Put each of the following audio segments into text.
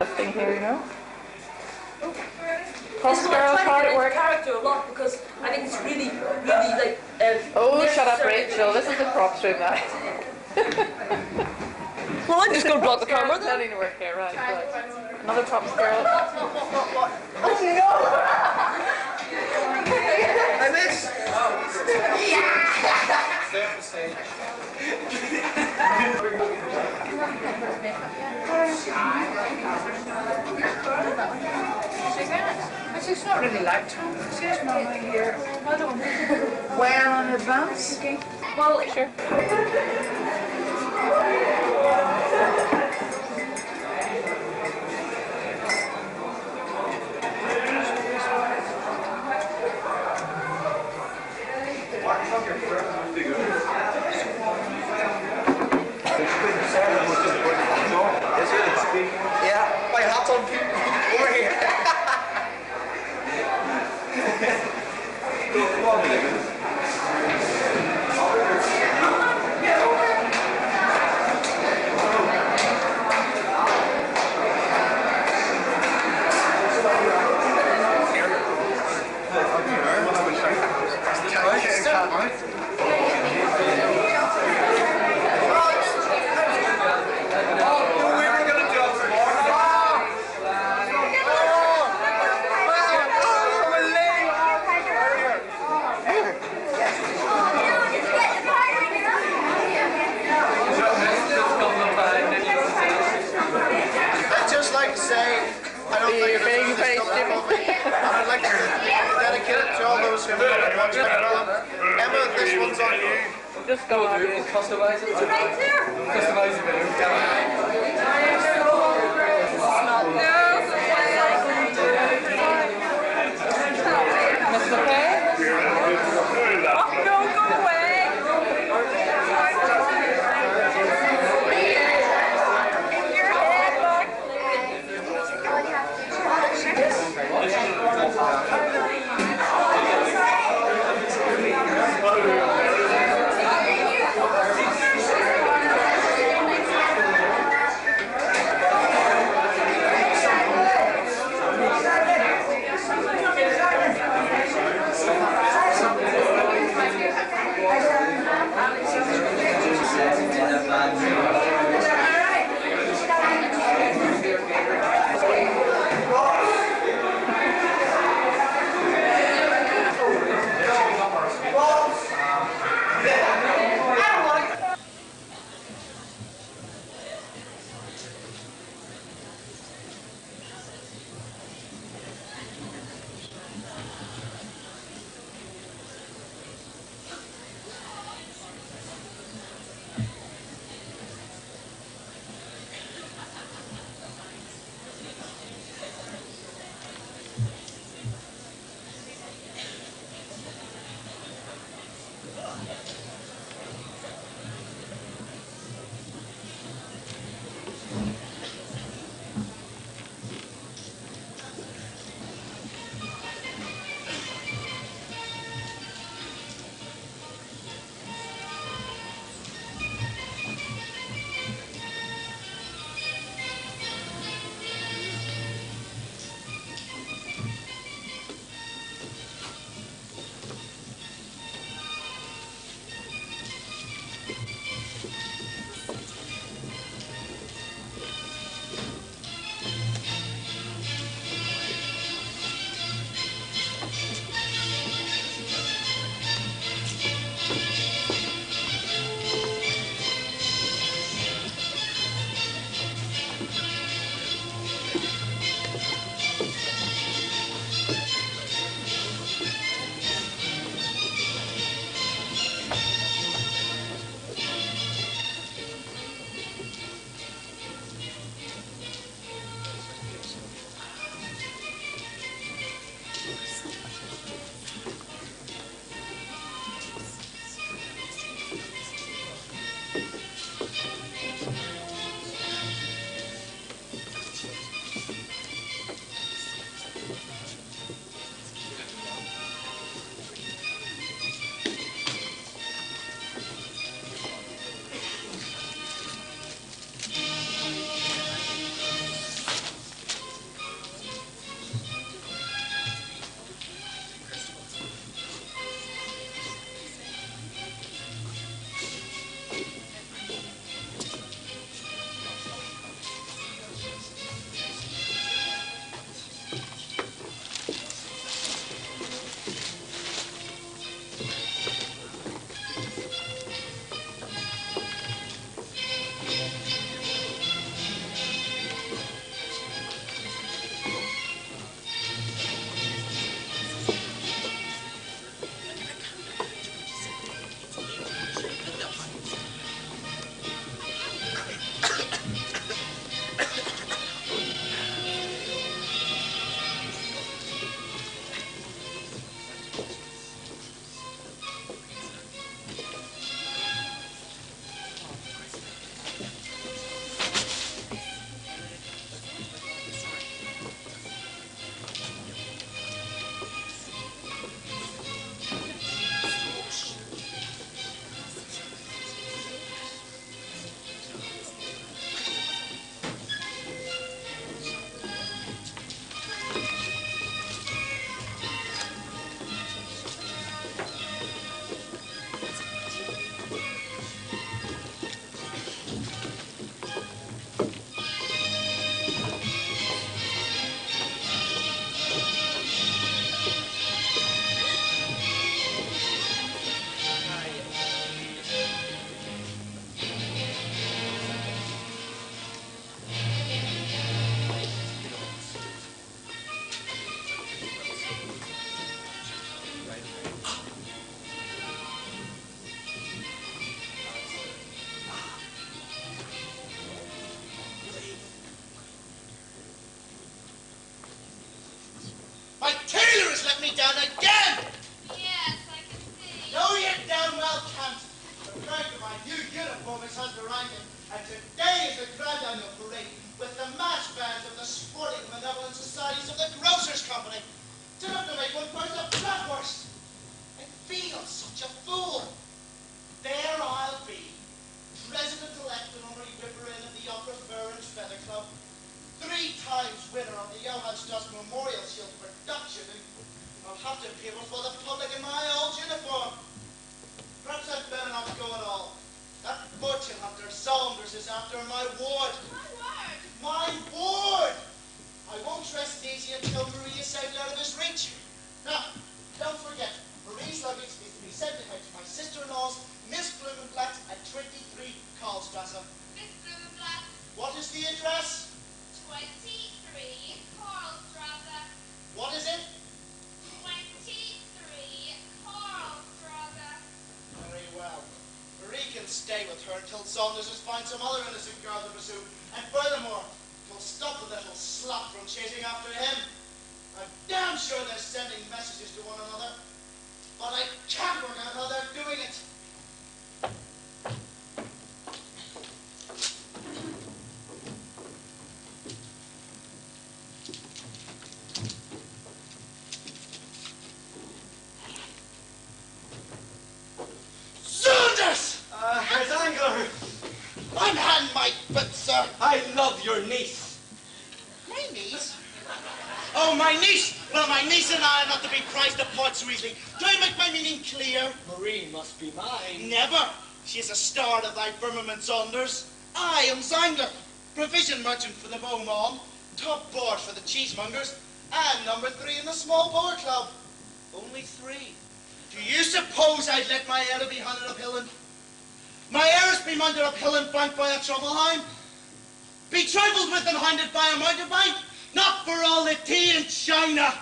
thing here, you know. This is why I try to get into character a lot because I think it's really like. Oh, shut up, Rachel. This is the props room now. Well, I'm just going to block the camera. That didn't work here, right? Another props girl. Oh no! I missed. Stay off the stage. It's not really light. Excuse me, here. I don't wear on advance. Well, sure. Yeah, my hat's on over here. Come on, David. Emma, this one's on you. Just go on. Customize it. It's right there. Customize the video. That's okay? Oh, no, go away. In your head, look. you fool. There I'll be, President-elect and honorary whipper-in of the Opera Fur and Feather Club, 3 times winner of the Johann Strauss Memorial Shield production, and I'll have to appear before the public in my old uniform. Perhaps I'd better not go at all. That fortune hunter Saunders is after my ward. My word! My ward! I won't rest easy until Marie is safe out of his reach. Now, don't forget, Marie's luggage is to be sent ahead to my sister-in-law's, Miss Blumenblatt, at 23 Karlstrasse. Miss Blumenblatt, What is the address? 23 Karlstrasse. What is it? 23 Karlstrasse. Very well. Marie can stay with her until Saunders has found some other innocent girl to pursue. And furthermore, he'll stop the little slut from chasing after him. I'm damn sure they're sending messages to one another. But I can't work out how they're doing it. Saunders! Herr Zangler! Unhand my foot, sir. I love your niece. My niece? Oh, my niece! Well, my niece and I are not to be prized apart so easily. Do I make my meaning clear? Marie must be mine. Never. She is a star of thy firmament, Saunders. I am Zangler, provision merchant for the Beaumont, top board for the cheesemongers, and number 3 in the small boar club. Only 3. Do you suppose I'd let my heir be hunted uphill and... my heirs be mounted uphill and flanked by a trouble-hound? Be trifled with and hounded by a mountebank? Not for all the tea in China.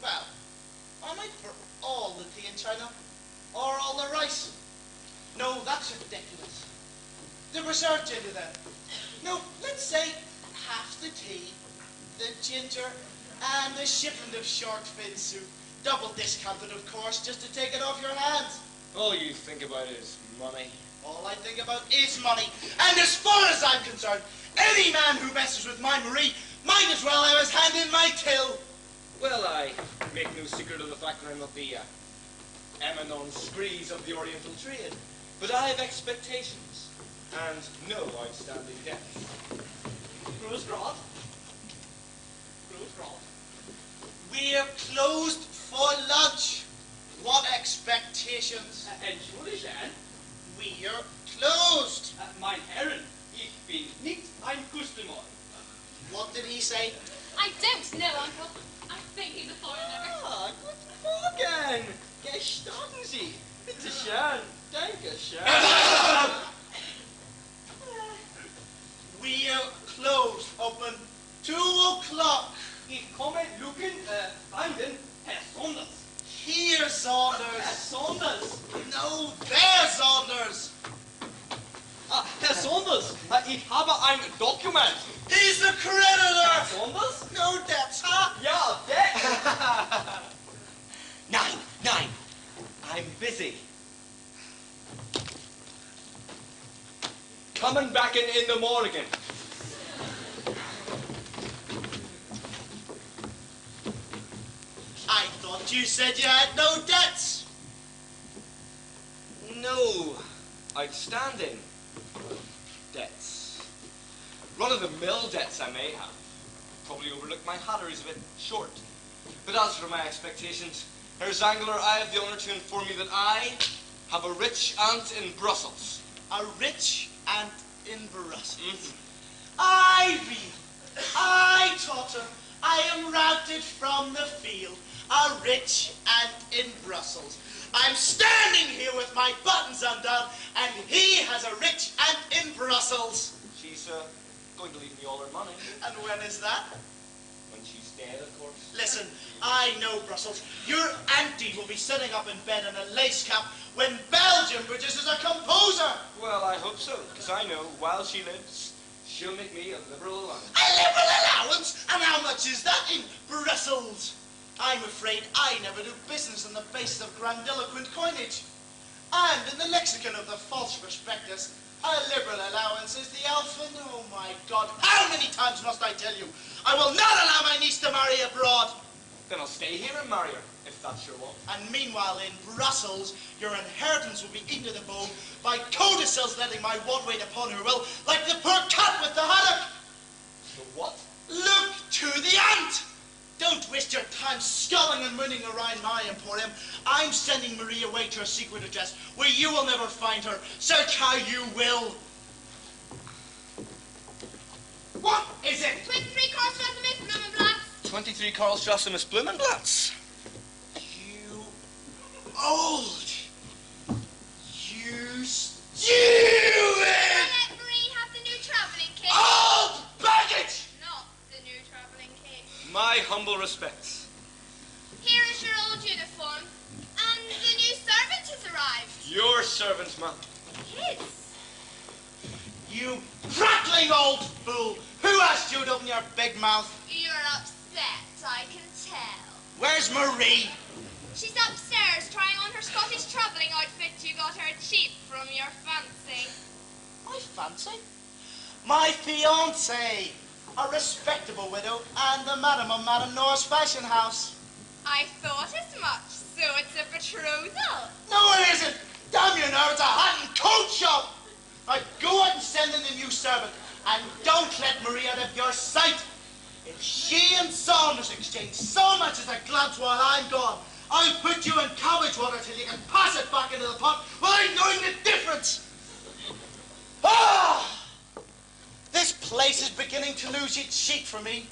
Well, am I for all the tea in China? Or all the rice? No, that's ridiculous. The research into that. No, let's say half the tea, the ginger, and the shipment of shark fin soup. Double discounted, of course, just to take it off your hands. All you think about is money. All I think about is money. And as far as I'm concerned, any man who messes with my Marie might as well have his hand in my till. Well, I make no secret of the fact that I'm not the eminent screes of the Oriental trade. But I have expectations, and no outstanding debts. Rose Grant. We're closed for lunch. What expectations? Entschuldigen, We're closed. mein Herren, ich bin nicht ein Customer. What did he say? I don't know, Uncle. I think he's a foreigner. Ah, guten Morgen. Gestatten Sie. Bitte schön. Danke schön. We're closed. Open 2 o'clock. Ich komme looken, finden Herr Saunders. Here, Herr Saunders. Saunders. No, there, Saunders. Ah, Herr Saunders, ich habe ein Dokument. He's the Herr creditor. Saunders? No debts, huh? Ja, der. Nine. I'm busy. Coming back in the morning. I thought you said you had no debts. No outstanding debts. Run-of-the-mill debts I may have. Probably overlooked my hatter is a bit short. But as for my expectations, Herr Zangler, I have the honour to inform you that I have a rich aunt in Brussels. A rich aunt in Brussels. Mm-hmm. I taught her. I am routed from the field. A rich aunt in Brussels. I'm standing here with my buttons undone, and he has a rich aunt in Brussels. She's going to leave me all her money. And when is that? When she's dead, of course. Listen, I know Brussels. Your auntie will be sitting up in bed in a lace cap when Belgium produces a composer. Well, I hope so, because I know while she lives, she'll make me a liberal allowance. A liberal allowance? And how much is that in Brussels? I'm afraid I never do business on the basis of grandiloquent coinage. And in the lexicon of the false prospectus, a liberal allowance is the alpha. Oh my God, how many times must I tell you? I will not allow my niece to marry abroad. Then I'll stay here and marry her, if that's your want. And meanwhile in Brussels, your inheritance will be eaten to the bone by codicils letting my one weight upon her will, like the poor cat with the haddock. The what? Look to the ant! Don't waste your time sculling and mooning around my emporium. I'm sending Marie away to her secret address, where you will never find her. Search how you will. What is it? 23 Karlstrasse Miss Blumenblatt. 23 Karlstrasse Blumenblatts. You old. You stupid! Let Marie have the new travelling kit. Old baggage! Not the new travelling kit. My humble respects. Here is your old uniform. And the new servant has arrived. Your servant, ma'am. His. You prattling old fool! Who asked you to open your big mouth? You're upset, I can tell. Where's Marie? She's upstairs trying on her Scottish travelling outfit you got her cheap from your fancy. My fancy? My fiancée, a respectable widow, and the madam of Madame Nora's fashion house. I thought as much. So it's a betrothal. No, it isn't. Damn you now, it's a hat and coat shop. Now go out and send in the new servant, and don't let Marie out of your sight. If she and Saunders exchange so much as a glance while I'm gone, I'll put you in cabbage water till you can pass it back into the pot without knowing the difference. Ah! This place is beginning to lose its chic for me.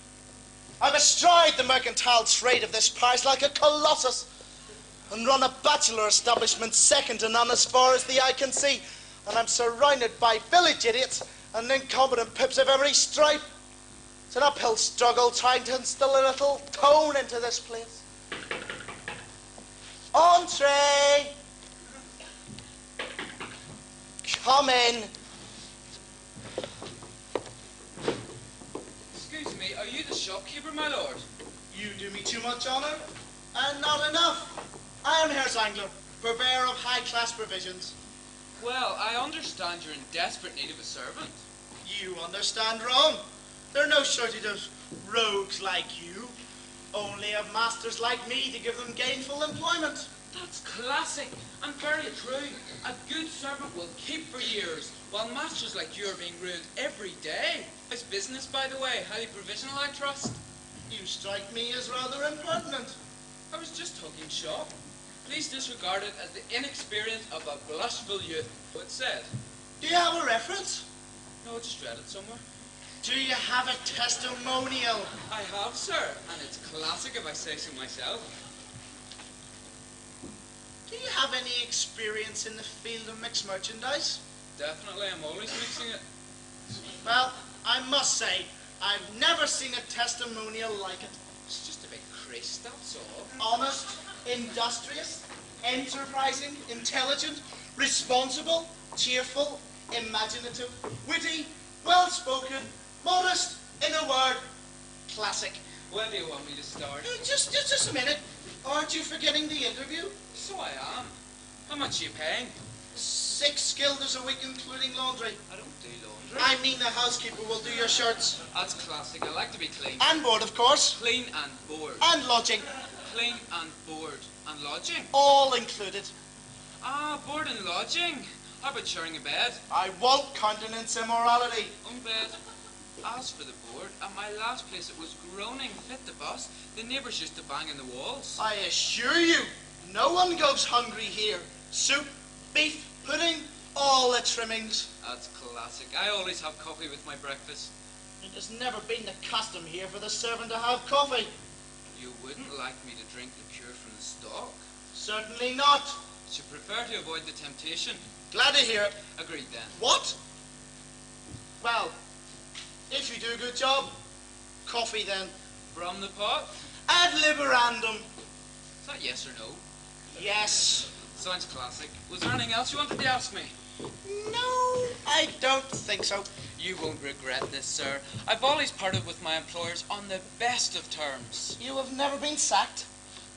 I'm astride the mercantile trade of this parish like a colossus, and run a bachelor establishment second to none as far as the eye can see, and I'm surrounded by village idiots and incompetent pips of every stripe. It's an uphill struggle trying to instill a little tone into this place. Entree! Come in. Excuse me, are you the shopkeeper, my lord? You do me too much honour, and not enough. I am Herr Zangler, purveyor of high-class provisions. Well, I understand you're in desperate need of a servant. You understand wrong. There are no shortage of rogues like you, only of masters like me to give them gainful employment. That's classic and very true. A good servant will keep for years, while masters like you are being ruined every day. It's business, by the way, highly provisional, I trust. You strike me as rather impertinent. I was just talking shop. Please disregard it as the inexperience of a blushful youth. It said. Do you have a reference? No, I just read it somewhere. Do you have a testimonial? I have, sir, and it's classic if I say so myself. Do you have any experience in the field of mixed merchandise? Definitely, I'm always mixing it. Well, I must say, I've never seen a testimonial like it. It's just a bit creased, that's all. Honest, industrious, enterprising, intelligent, responsible, cheerful, imaginative, witty, well-spoken, modest, in a word, classic. When do you want me to start? Just a minute. Aren't you forgetting the interview? So I am. How much are you paying? 6 guilders a week, including laundry. I don't do laundry. I mean the housekeeper will do your shirts. That's classic. I like to be clean. And board, of course. Clean and board. And lodging. Clean and board. And lodging. All included. Ah, board and lodging. How about sharing a bed? I won't countenance immorality. Own bed. As for the board, at my last place it was groaning fit to bust. The neighbours used to bang in the walls. I assure you, no one goes hungry here. Soup, beef, pudding, all the trimmings. That's classic. I always have coffee with my breakfast. It has never been the custom here for the servant to have coffee. You wouldn't like me to drink liqueur from the stock? Certainly not. Should prefer to avoid the temptation. Glad to hear it. Agreed then. What? Well, if you do a good job, coffee then. From the pot? Ad liberandum. Is that yes or no? Yes. Sounds classic. Was there anything else you wanted to ask me? No, I don't think so. You won't regret this, sir. I've always parted with my employers on the best of terms. You have never been sacked?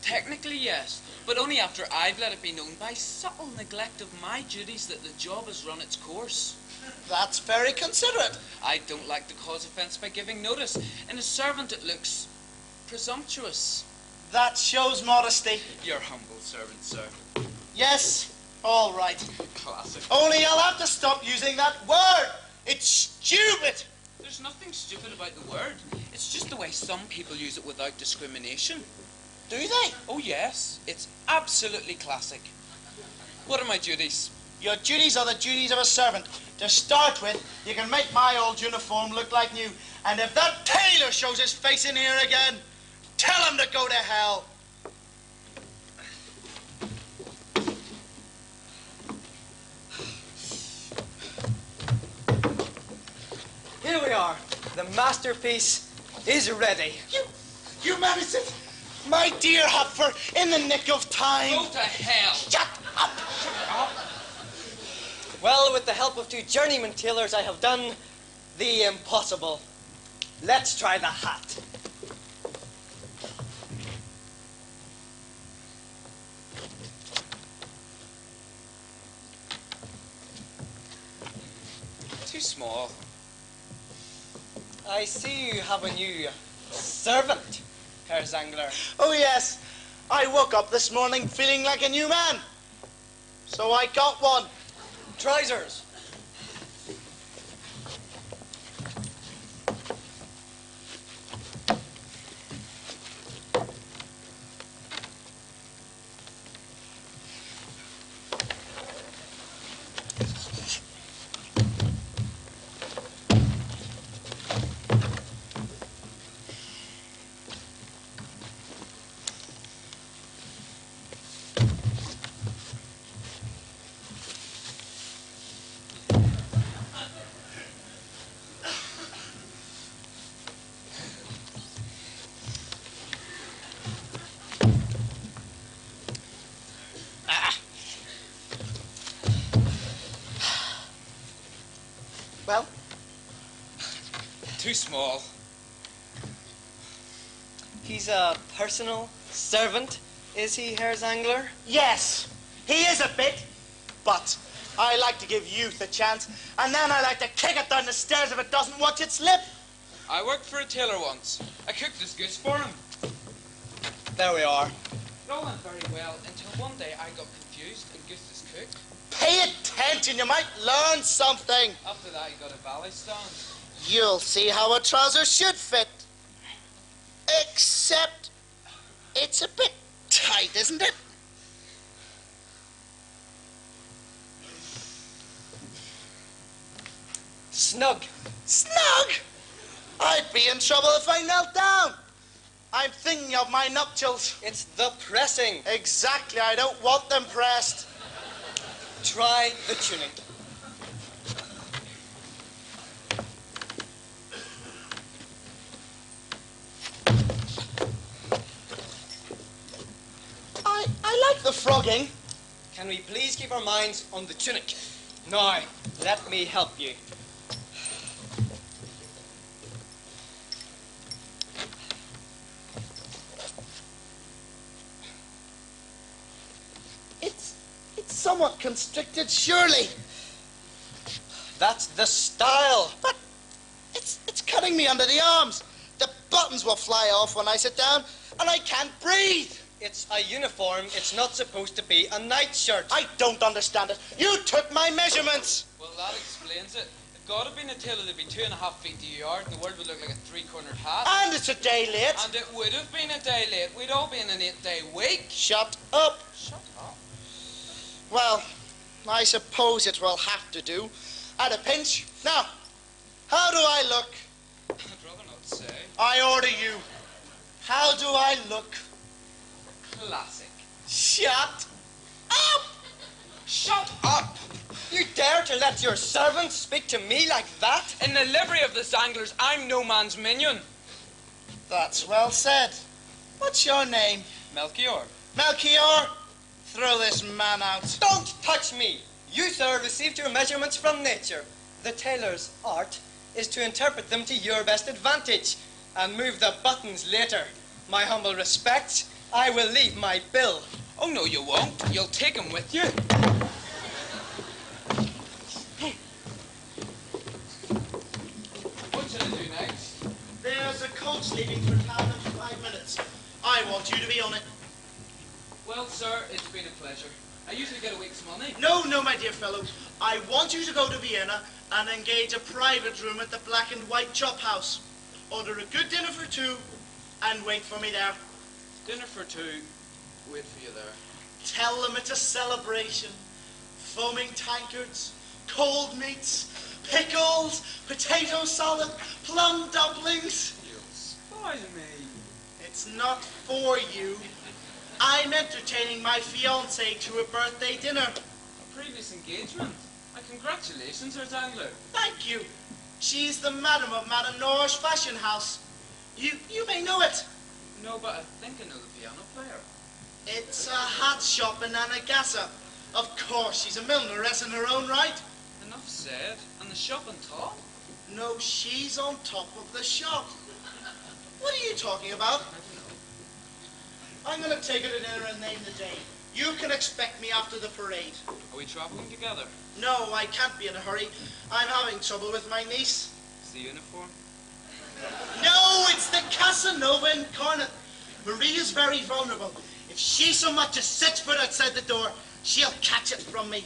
Technically, yes, but only after I've let it be known by subtle neglect of my duties that the job has run its course. That's very considerate. I don't like to cause offence by giving notice. In a servant it looks presumptuous. That shows modesty. Your humble servant, sir. Yes, all right. Classic. Only I'll have to stop using that word. It's stupid. There's nothing stupid about the word. It's just the way some people use it without discrimination. Do they? Oh, yes. It's absolutely classic. What are my duties? Your duties are the duties of a servant. To start with, you can make my old uniform look like new. And if that tailor shows his face in here again, tell him to go to hell. Here we are. The masterpiece is ready. You managed it. My dear Hopper, in the nick of time. Go to hell! Shut up. Well, with the help of 2 journeyman tailors, I have done the impossible. Let's try the hat. Too small. I see you have a new servant, Herr Zangler. Oh, yes. I woke up this morning feeling like a new man. So I got one. Trousers. Well, Too small. He's a personal servant, is he, Herr Zangler? yes, he is a bit. But I like to give youth a chance, and then I like to kick it down the stairs if it doesn't watch its lip. I worked for a tailor once. I cooked his goose for him. There we are. It all went very well until one day I got confused and goosed his cook. Pay attention, you might learn something. After that, he got a ballet stand. You'll see how a trouser should fit. Except it's a bit tight, isn't it? Snug. Snug? I'd be in trouble if I knelt down. I'm thinking of my nuptials. It's the pressing. Exactly, I don't want them pressed. Try the tunic. I like the frogging. Can we please keep our minds on the tunic? Now, let me help you. It's somewhat constricted, surely. That's the style. But it's cutting me under the arms. The buttons will fly off when I sit down, and I can't breathe. It's a uniform. It's not supposed to be a nightshirt. I don't understand it. You took my measurements. Well, that explains it. If God had been a tailor, there'd be 2.5 feet to a yard, and the world would look like a 3-cornered hat. And it's a day late. And it would have been a day late. We'd all be in an 8-day week. Shut up. Shut up. Well, I suppose it will have to do. At a pinch. Now, how do I look? I'd rather not say. I order you. How do I look? Classic. Shut up! Shut up! You dare to let your servant speak to me like that? In the livery of the Zanglers, I'm no man's minion. That's well said. What's your name? Melchior. Melchior? Throw this man out. Don't touch me! You, sir, received your measurements from nature. The tailor's art is to interpret them to your best advantage and move the buttons later. My humble respects. I will leave my bill. Oh, no, you won't. You'll take him with you. What should I do next? There's a coach leaving for town in 5 minutes. I want you to be on it. Well, sir, it's been a pleasure. I usually get a week's money. No, no, my dear fellow. I want you to go to Vienna and engage a private room at the Black and White Chop House. Order a good dinner for two and wait for me there. Dinner for two. Wait for you there. Tell them it's a celebration. Foaming tankards, cold meats, pickles, potato salad, plum dumplings. You'll spoil me. It's not for you. I'm entertaining my fiancée to a birthday dinner. A previous engagement. Congratulations, Sir Dangler. Thank you. She's the madam of Madame Nor's fashion house. You may know it. No, but I think I know the piano player. It's a hat shop in Anagassa. Of course, she's a millineress in her own right. Enough said. And the shop on top? No, she's on top of the shop. What are you talking about? I don't know. I'm going to take her to dinner and name the day. You can expect me after the parade. Are we travelling together? No, I can't be in a hurry. I'm having trouble with my niece. Is the uniform? No, it's the Casanova incarnate. Maria's very vulnerable. If she so much as sets foot outside the door, she'll catch it from me.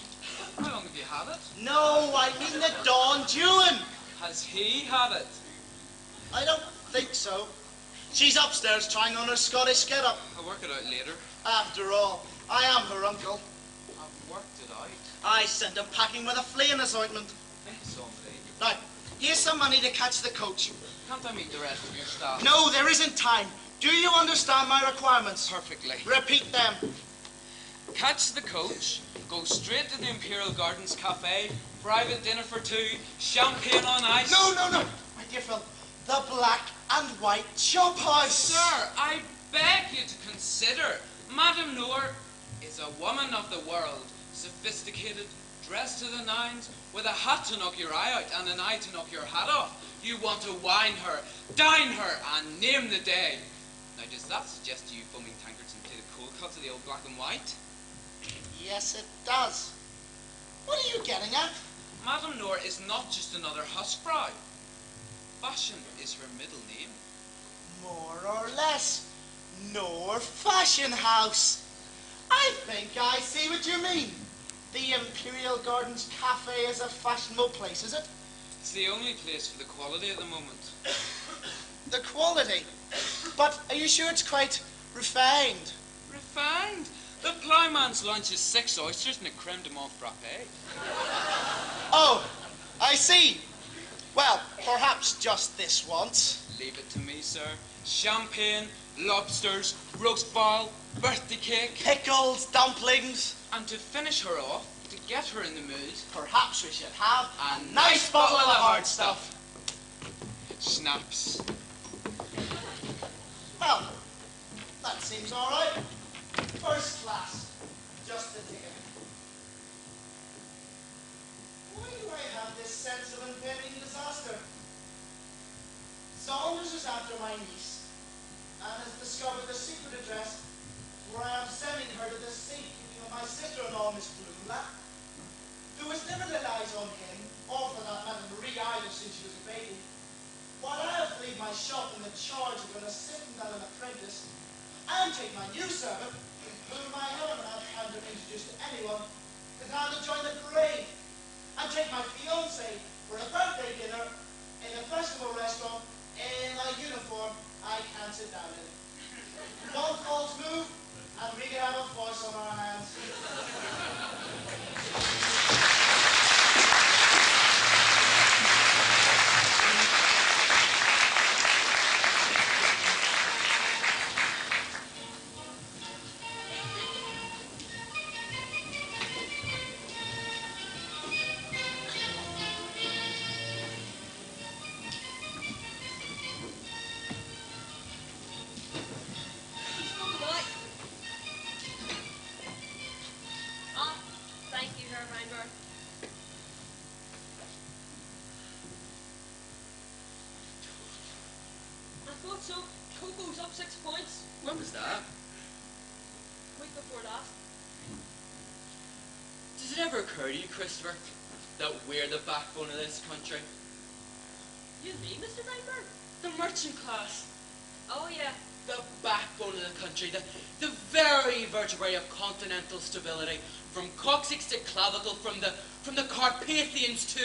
How long have you had it? No, I mean the Don Juan. Has he had it? I don't think so. She's upstairs trying on her Scottish get-up. I'll work it out later. After all, I am her uncle. I've worked it out. I sent him packing with a flea in his ointment. I think it's on me. Now, here's some money to catch the coach. Can't I meet the rest of your staff? No, there isn't time. Do you understand my requirements? Perfectly. Repeat them. Catch the coach, go straight to the Imperial Gardens Cafe, private dinner for two, champagne on ice. No, my dear Phil. The Black and White Chop House. Sir, I beg you to consider, Madame Noor is a woman of the world, sophisticated, dressed to the nines, with a hat to knock your eye out and an eye to knock your hat off. You want to wine her, dine her, and name the day. Now, does that suggest to you foaming tankards and plated cold cuts of the old Black and White? Yes, it does. What are you getting at? Madame Noor is not just another huskbride. Fashion is her middle name. More or less. Noor Fashion House. I think I see what you mean. The Imperial Gardens Cafe is a fashionable place, is it? It's the only place for the quality at the moment. The quality? But are you sure it's quite refined? Refined? The ploughman's lunch is 6 oysters and a creme de menthe frappe. Oh, I see. Well, perhaps just this once. Leave it to me, sir. Champagne, lobsters, roast fowl, birthday cake. Pickles, dumplings. And to finish her off, to get her in the mood, Perhaps we should have a nice bottle of the hard stuff. Schnapps. Well, that seems all right. First class. Just the ticket. Why do I have this sense of impending disaster? Saunders is after my niece and has discovered the secret address where I am sending her to the safekeeping of my sister-in-law, Miss Blula, who has never laid eyes on him, or for that matter Marie either since she was a baby. While I have to leave my shop in the charge of an assistant and an apprentice, and take my new servant, whom I haven't had time to introduce to anyone, to now to join the parade, and take my fiancée for a birthday dinner in a festival restaurant in a uniform I can't sit down in. One false move, and we can have a force on our hands. So, Coco's up 6 points. When was that? Week before last. Does it ever occur to you, Christopher, that we're the backbone of this country? You and me, Mr. Rainbird? The merchant class. Oh, yeah. The backbone of the country, the very vertebrae of continental stability, from coccyx to clavicle, from the Carpathians to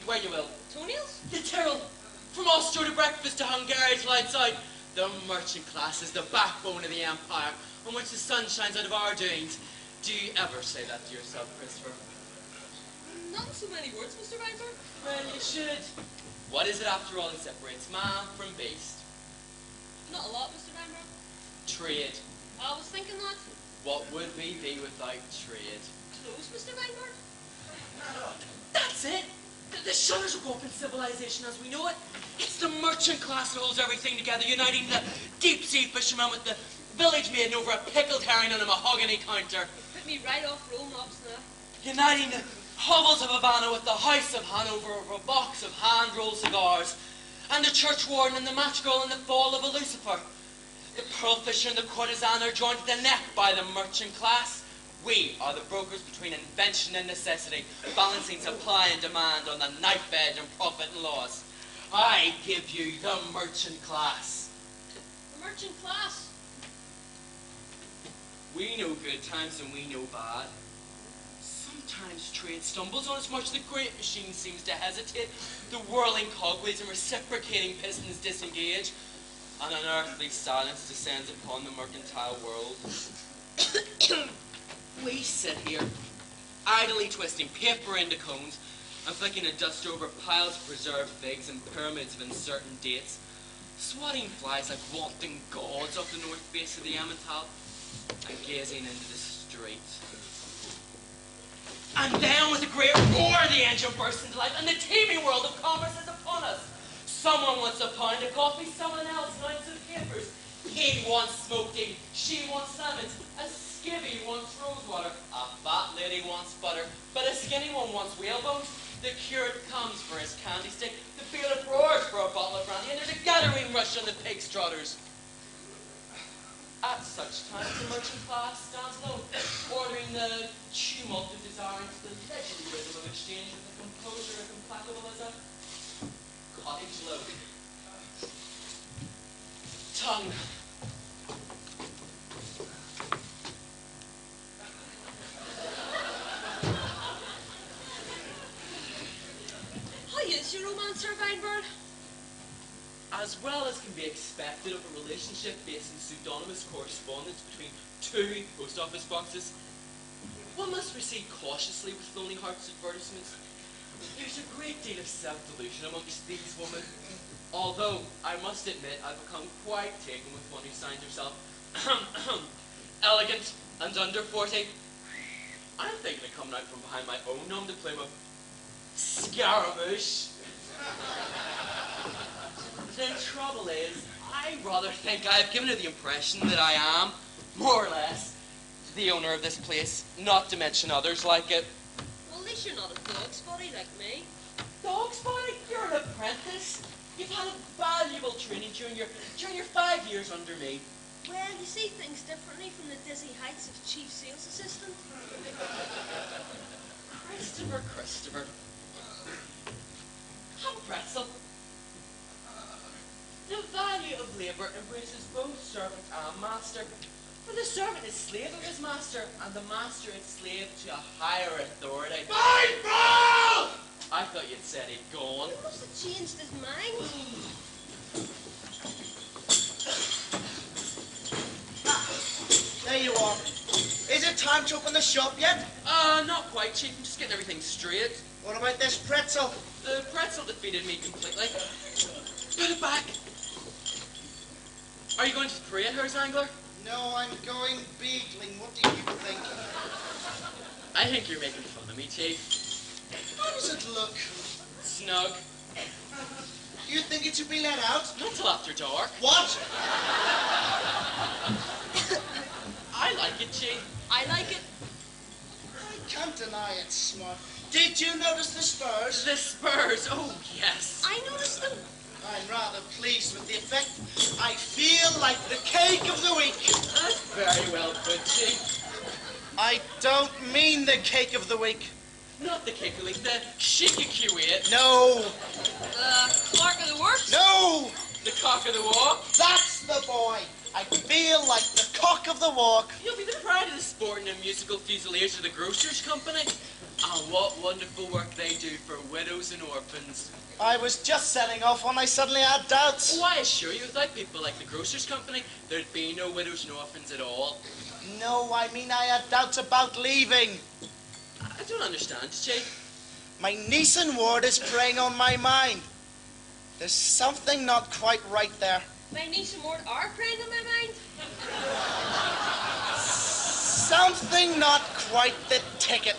where you will. Toenails? The Tyrrell, from Austria to breakfast to Hungary till outside. The merchant class is the backbone of the empire, on which the sun shines out of our doings. Do you ever say that to yourself, Christopher? Not in so many words, Mr. Weinberg. Well, you should. What is it, after all, that separates man from beast? Not a lot, Mr. Weinberg. Trade. I was thinking that. What would we be without trade? Close, Mr. Weinberg. That's it. The shutters of open civilization as we know it. It's the merchant class that holds everything together, uniting the deep-sea fisherman with the village maiden over a pickled herring on a mahogany counter. Put me right off roll knobs now. Uniting the hovels of Havana with the house of Hanover over a box of hand-rolled cigars. And the church warden and the match girl in the fall of a Lucifer. The pearl fisher and the courtesan are joined at the neck by the merchant class. We are the brokers between invention and necessity, balancing supply and demand on the knife edge and profit and loss. I give you the merchant class. The merchant class? We know good times and we know bad. Sometimes trade stumbles on as much the great machine seems to hesitate. The whirling cogwheels and reciprocating pistons disengage. An unearthly silence descends upon the mercantile world. We sit here, idly twisting paper into cones and flicking a dust over piles of preserved figs and pyramids of uncertain dates, swatting flies like wanting gods off the north face of the Emmental and gazing into the street. And then with a great roar, the engine bursts into life, and the teeming world of commerce is upon us. Someone wants a pound of coffee, someone else an ounce of capers. He wants smoked egg, she wants salmons, a skivvy wants rosewater, a fat lady wants butter, but a skinny one wants whalebones. The curate comes for his candy stick, the bailiff roars for a bottle of brandy, and there's a gathering rush on the pig strotters. At such times, the merchant class stands low, ordering the tumult of desire into the leisurely rhythm of exchange with a composure as implacable as a cottage loaf. Tongue. How is your romance, Sir Weinberg? As well as can be expected of a relationship based in pseudonymous correspondence between two post office boxes, one must proceed cautiously with Lonely Hearts advertisements. There's a great deal of self-delusion amongst these women, although I must admit I've become quite taken with one who signs herself elegant and under 40. I'm thinking of coming out from behind my own nom de plume of Scaramouche. The trouble is, I rather think I've given her the impression that I am, more or less, the owner of this place, not to mention others like it. Well, at least you're not a dog spotty like me. Dog spotty? You're an apprentice. You've had a valuable training during your 5 years under me. Well, you see things differently from the dizzy heights of chief sales assistant. Christopher. Have a pretzel. The value of labour embraces both servant and master. For the servant is slave of his master, and the master is slave to a higher authority. Mindful! I thought you'd said he'd gone. He must have changed his mind. There you are. Is it time to open the shop yet? Not quite, Chief. I'm just getting everything straight. What about this pretzel? The pretzel defeated me completely. Put it back. Are you going to parade, Herz Angler? No, I'm going beagling. What do you think? I think you're making fun of me, Chief. How does it look? Snug. Do you think it should be let out? Not till after dark. What? I like it, Chief. I like it. I can't deny it's smart. Did you notice the spurs? The spurs. Oh, yes. I noticed them. I'm rather pleased with the effect. I feel like the cake of the week. That's very well put, Chief. I don't mean the cake of the week. Not the cake of the week, the shiki ate. No. Clark of the works? No. The cock of the walk. That's boy. I feel like the cock of the walk. You'll be the pride of the sporting and musical fusiliers of the Grocers' Company. And what wonderful work they do for widows and orphans. I was just setting off when I suddenly had doubts. Oh, I assure you, without people like the Grocers' Company, there'd be no widows and orphans at all. No, I mean I had doubts about leaving. I don't understand, Chief. My niece and ward is preying on my mind. There's something not quite right there. My niece and ward are preying on my mind. Something not quite the ticket.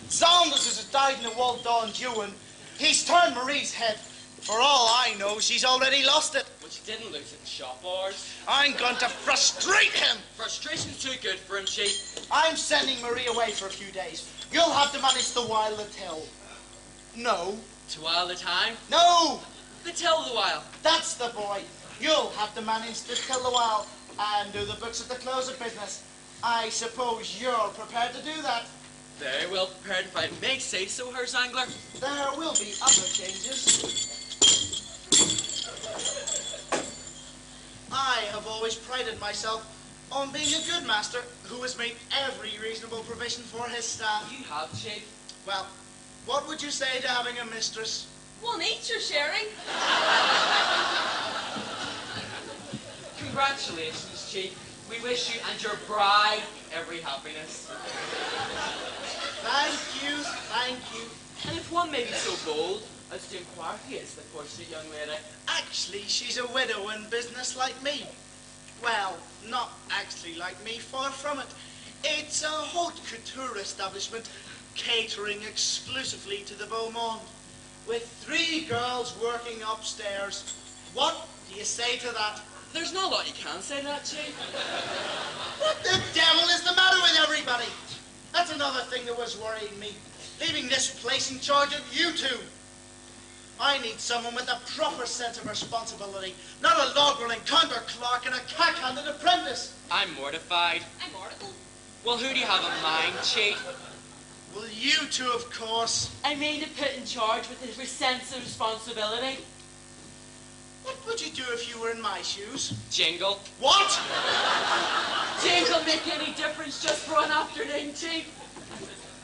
Saunders has died in the Wald Dawn Ewan. He's turned Marie's head. For all I know, she's already lost it. Well, she didn't lose it in shop hours. I'm going to frustrate him. Frustration's too good for him, Chief. I'm sending Marie away for a few days. You'll have to manage the while the till. No. To while the time? No! The till the while. That's the boy. You'll have to manage the till the while and do the books at the close of business. I suppose you're prepared to do that. Very well prepared, if I may say so, Herr Zangler. There will be other changes. I have always prided myself on being a good master who has made every reasonable provision for his staff. You have, Chief. Well, what would you say to having a mistress? One each you're sharing. Congratulations, Chief. We wish you and your bride every happiness. Thank you, thank you. And if one may be so bold as to inquire who is the fortunate young lady. Actually, she's a widow in business like me. Well, not actually like me, far from it. It's a haute couture establishment catering exclusively to the beau monde, with 3 girls working upstairs. What do you say to that? There's not a lot you can say to that, Chief. What the devil is the matter with everybody? That's another thing that was worrying me. Leaving this place in charge of you two. I need someone with a proper sense of responsibility, not a log-rolling counter clerk and a cack-handed apprentice. I'm mortified. I'm article. Well, who do you have in mind, Chief? Well, you two, of course. I mean to put in charge with a sense of responsibility. What would you do if you were in my shoes? Jingle. What? Jingle make any difference just for an afternoon, Chief?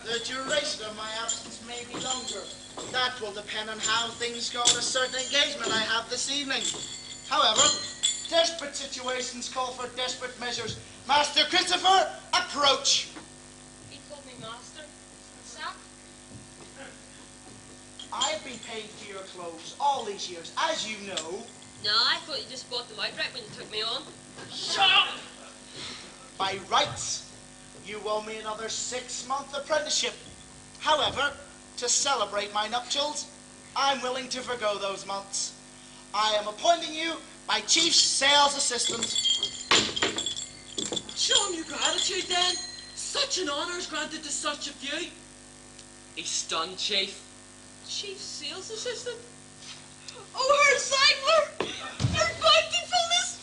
The duration of my absence may be longer. That will depend on how things go at a certain engagement I have this evening. However, desperate situations call for desperate measures. Master Christopher, approach. He called me master. Sap. I've been paying for your clothes all these years, as you know. No, I thought you just bought them outright when you took me on. Shut up! By rights, you owe me another 6-month apprenticeship. However, to celebrate my nuptials, I'm willing to forgo those months. I am appointing you my chief sales assistant. Show him your gratitude, then. Such an honour is granted to such a few. He's stunned, Chief. Chief sales assistant? Oh, Herr Zangler! Your bountifulness!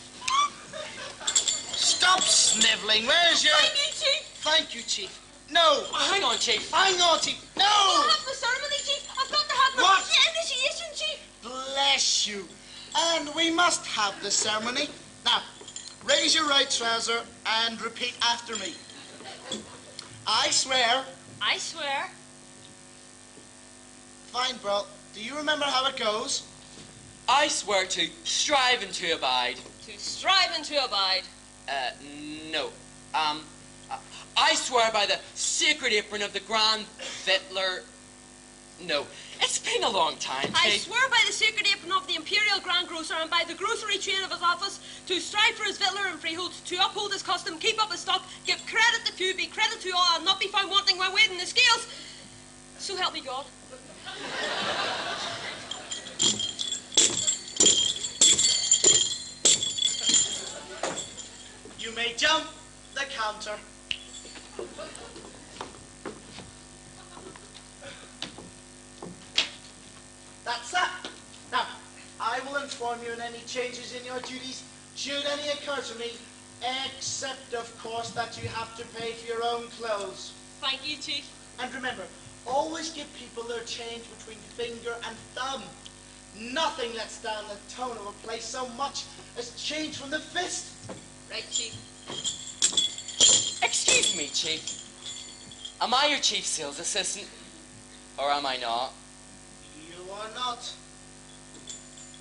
Stop snivelling. Where's your... Thank you, Chief. Thank you, Chief. No. Hang on, Chief. Hang on, Chief. No! I'll have the ceremony, Chief. I've got to have my What? initiation, Chief. Bless you. And we must have the ceremony. Now, raise your right trouser and repeat after me. I swear. I swear. Fine, bro. Do you remember how it goes? I swear to strive and to abide. To strive and to abide. No. I swear by the sacred apron of the Grand Fiddler. No. It's been a long time, I Chief. swear by the sacred apron of the Imperial Grand Grocer and by the grocery train of his office to strive for his victular and freeholds, to uphold his custom, keep up his stock, give credit to few, be credit to all, and not be found wanting when weighed in the scales. So help me God. You may jump the counter. That's that. Now, I will inform you of any changes in your duties, should any occur to me, except, of course, that you have to pay for your own clothes. Thank you, Chief. And remember, always give people their change between finger and thumb. Nothing lets down the tone of a place so much as change from the fist. Right, Chief. Excuse me, Chief. Am I your chief sales assistant? Or am I not? You are not.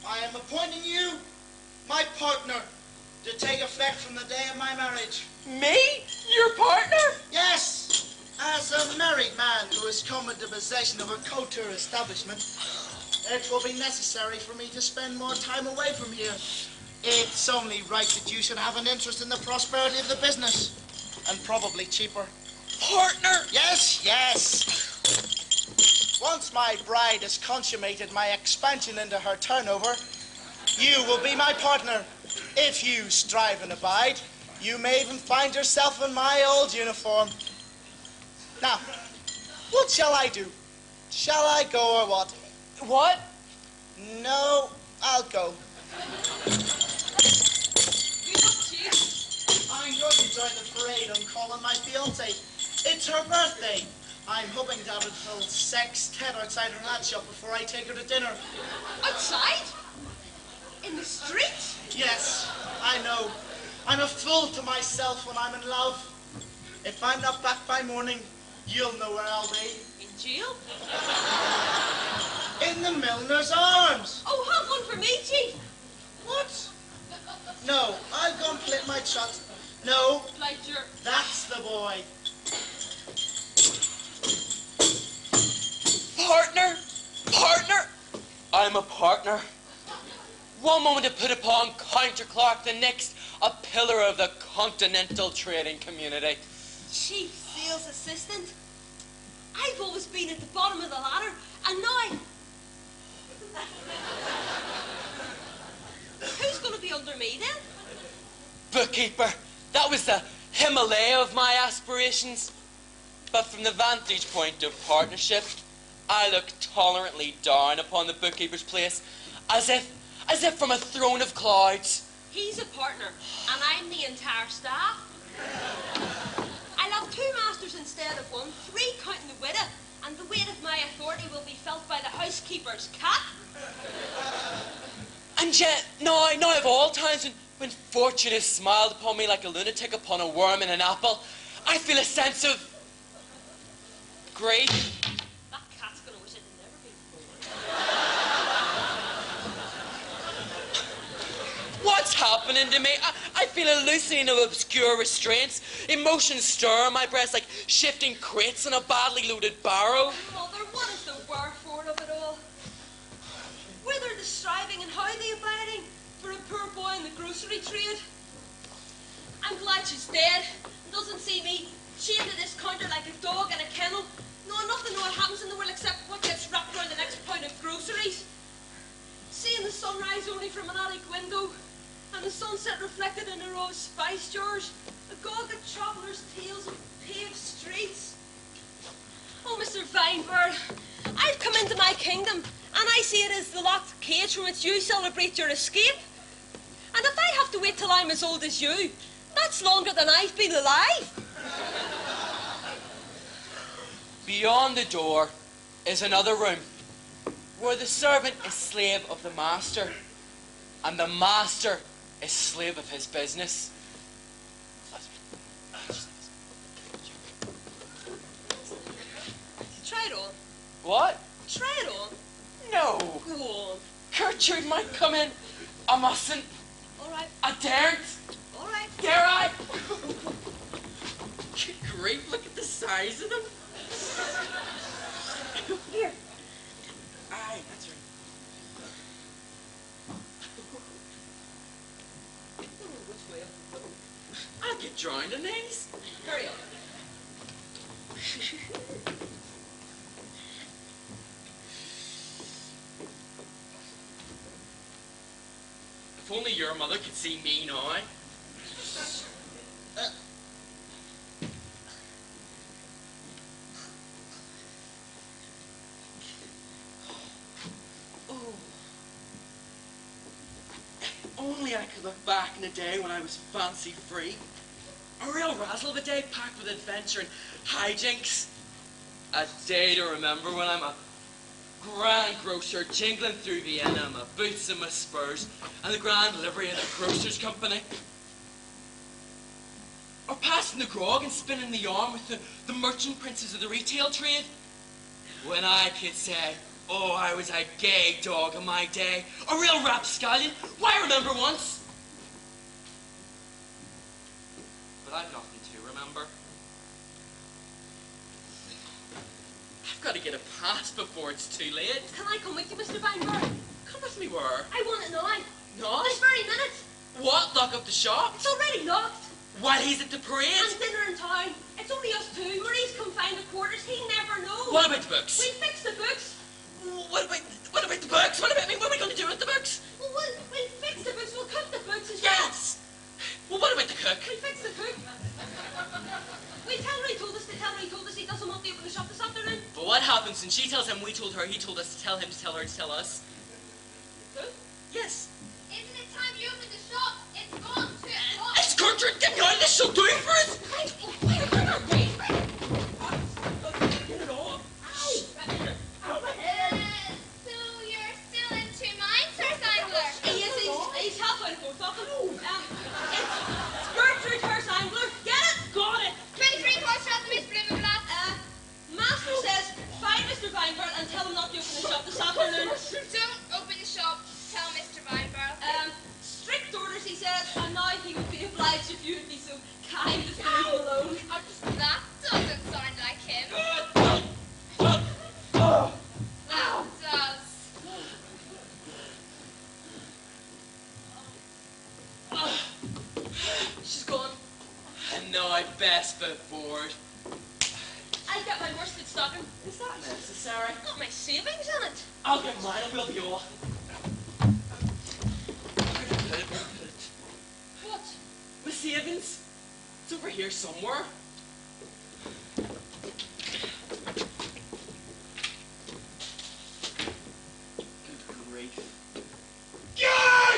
I am appointing you my partner to take effect from the day of my marriage. Me? Your partner? Yes, as a married man who has come into possession of a couture establishment, it will be necessary for me to spend more time away from here. It's only right that you should have an interest in the prosperity of the business, and probably cheaper. Partner? Yes, yes. Once my bride has consummated my expansion into her turnover, you will be my partner. If you strive and abide, you may even find yourself in my old uniform. Now, what shall I do? Shall I go or what? What? No, I'll go. I'm going to join the parade on calling my fiancée. It's her birthday. I'm hoping to have a little sextet outside her hat shop before I take her to dinner. Outside? In the street? Yes, I know. I'm a fool to myself when I'm in love. If I'm not back by morning, you'll know where I'll be. In jail? In the milliner's arms. Oh, have one for me, Chief. What? No, I'll go and plait my shot. No, Like your... that's the boy. Partner? Partner? I'm a partner. One moment to put upon counterclerk, the next a pillar of the continental trading community. Chief sales assistant? I've always been at the bottom of the ladder, and now... Who's going to be under me, then? Bookkeeper, that was the Himalaya of my aspirations. But from the vantage point of partnership, I look tolerantly down upon the bookkeeper's place, as if from a throne of clouds. He's a partner, and I'm the entire staff. I'll have 2 masters instead of 1, 3 counting the widow, and the weight of my authority will be felt by the housekeeper's cat. And yet, now of all times, when fortune has smiled upon me like a lunatic upon a worm in an apple, I feel a sense of grief. That cat's going to wish it had never been born. What's happening to me? I feel a loosening of obscure restraints. Emotions stir in my breast like shifting crates in a badly loaded barrow. Mother, what is the wherefore of it all? Whither the striving and how the abiding for a poor boy in the grocery trade? I'm glad she's dead and doesn't see me chained to this counter like a dog in a kennel, knowing nothing of what happens in the world except what gets wrapped around the next pound of groceries. Seeing the sunrise only from an attic window, and the sunset reflected in a row of spice jars, agog at travellers' tales of paved streets. Oh, Mr. Vinebird, I've come into my kingdom, and I see it as the locked cage from which you celebrate your escape. And if I have to wait till I'm as old as you, that's longer than I've been alive. Beyond the door is another room, where the servant is slave of the master, and the master is slave of his business. Try it on. What? Try it on. No. Go on. Gertrude might come in. I mustn't. All right. I daren't. All right. Dare I? Good grief, look at the size of them. Here. Aye, that's right. Which way up? I'll get drowned in these. Hurry up. If only your mother could see me now. Oh. If only I could look back in the day when I was fancy free. A real razzle of a day packed with adventure and hijinks. A day to remember when I'm a grand grocer jingling through Vienna, my boots and my spurs, and the grand livery of the grocer's company. Or passing the grog and spinning the yarn with the merchant princes of the retail trade. When I could say, oh, I was a gay dog in my day, a real rapscallion. Why, remember once? But I've nothing to remember. I've got to get a pass before it's too late. Can I come with you, Mr. Weinberg? Come with me where? I want it now. Not? This very minute. What? Lock up the shop? It's already locked. While he's at the parade? And dinner in town. It's only us two. Marie's confined to quarters. He never knows. What about the books? We'll fix the books. What about the books? What about me? What are we going to do with the books? Well, we'll fix the books. We'll cook the books as Yes. Well, what about the cook? We'll fix the cook. We'll tell her he told us he doesn't want to open the shop this afternoon. But what happens when she tells him we told her, he told us to tell him to tell her to tell us? Who? Yes. Isn't it time you opened the shop? It's gone to o'clock. It's Gertrude, get me out of this, she'll do it for us! Get it off. So you're still in two minds, Sir Angler? He's half out of both of them. It's Gertrude, Her's Angler. Get it? Got it. 23 quarters at the Miss Blumenblatt. Master says, find Mr. Weinberg and tell him not to open the shop this afternoon. Don't open the shop. Tell Mr. Weinberg. Strict orders, he says, and now he would be obliged if you would be so kind as to leave him alone. That doesn't sound like him. That does. She's gone. And now I best be bored. I got my worsted stocking. Is that necessary? Got my savings in it. I'll get mine and we'll be off. What? My savings? It's over here somewhere. Good grief. God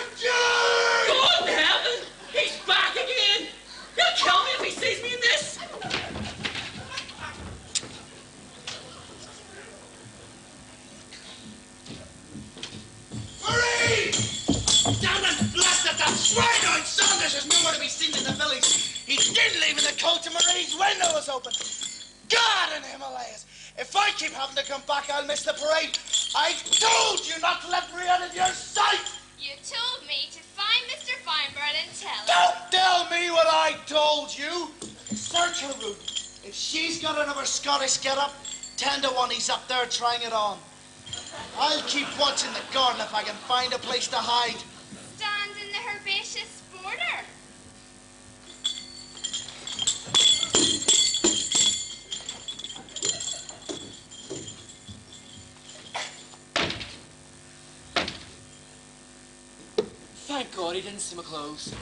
in heaven! He's back again! He'll kill me if he sees me in this! Marie! Damn it, blast it, that swine-eyed Saunders is nowhere to be seen in the village. He did leave in the coat and Marie's window was open. God in Himalayas! If I keep having to come back, I'll miss the parade. I told you not to let Marie out of your sight! You told me to find Mr. Weinberg and tell him. Don't tell me what I told you! Search her room. If she's got another Scottish get-up, 10 to 1 he's up there trying it on. I'll keep watching the garden if I can find a place to hide. Stand in the herbaceous border. Thank God he didn't see my clothes.